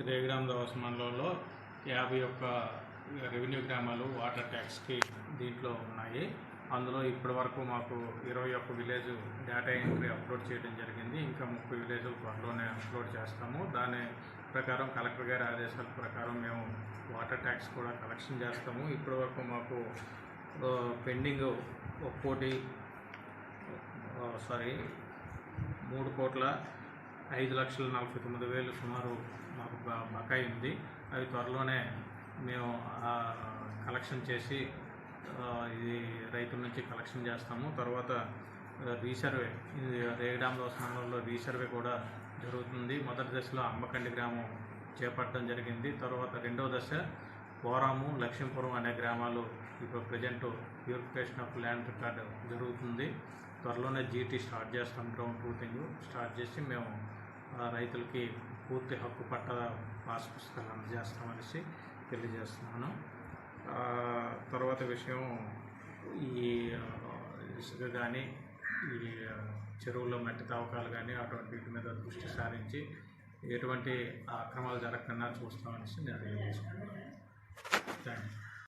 రేగిడాం దవస మండలంలో 51 రెవెన్యూ గ్రామాలు వాటర్ ట్యాక్స్కి దీంట్లో ఉన్నాయి. అందులో ఇప్పటి వరకు మాకు 21 విలేజ్ డేటా ఎంట్రీ అప్లోడ్ చేయడం జరిగింది. ఇంకా 30 విలేజ్లు త్వరలోనే అప్లోడ్ చేస్తాము. దాని ప్రకారం కలెక్టర్ గారి ఆదేశాల ప్రకారం మేము వాటర్ ట్యాక్స్ కూడా కలెక్షన్ చేస్తాము. ఇప్పటి వరకు మాకు పెండింగ్ 3,05,49,000 సుమారు మాకు బకాయి ఉంది. అవి త్వరలోనే మేము కలెక్షన్ చేసి ఇది రైతుల నుంచి కలెక్షన్ చేస్తాము. తర్వాత రీసర్వే, ఇది రేగిడాం దవస మండలంలో రీసర్వే కూడా జరుగుతుంది. మొదటి దశలో అమ్మకండి గ్రామం చేపట్టడం జరిగింది. తర్వాత రెండవ దశ పోరాము, లక్ష్మీపురం అనే గ్రామాలు ఇప్పుడు present purification of land record జరుగుతుంది. త్వరలోనే జీటీ స్టార్ట్ చేస్తాం. గ్రౌండ్ ట్రూతింగ్ స్టార్ట్ చేసి మేము రైతులకి పూర్తి హక్కు పట్ట పాస్ పుస్తకాలు అందజేస్తామనేసి తెలియజేస్తున్నాను. తర్వాత విషయం, ఈ ఇసుక కానీ ఈ చెరువుల్లో మట్టి తవ్వకాలు కానీ అటువంటి వీటి మీద దృష్టి సారించి ఎటువంటి అక్రమాలు జరగకుండా చూస్తామనేసి నేను తెలియజేస్తున్నాను. Thank you.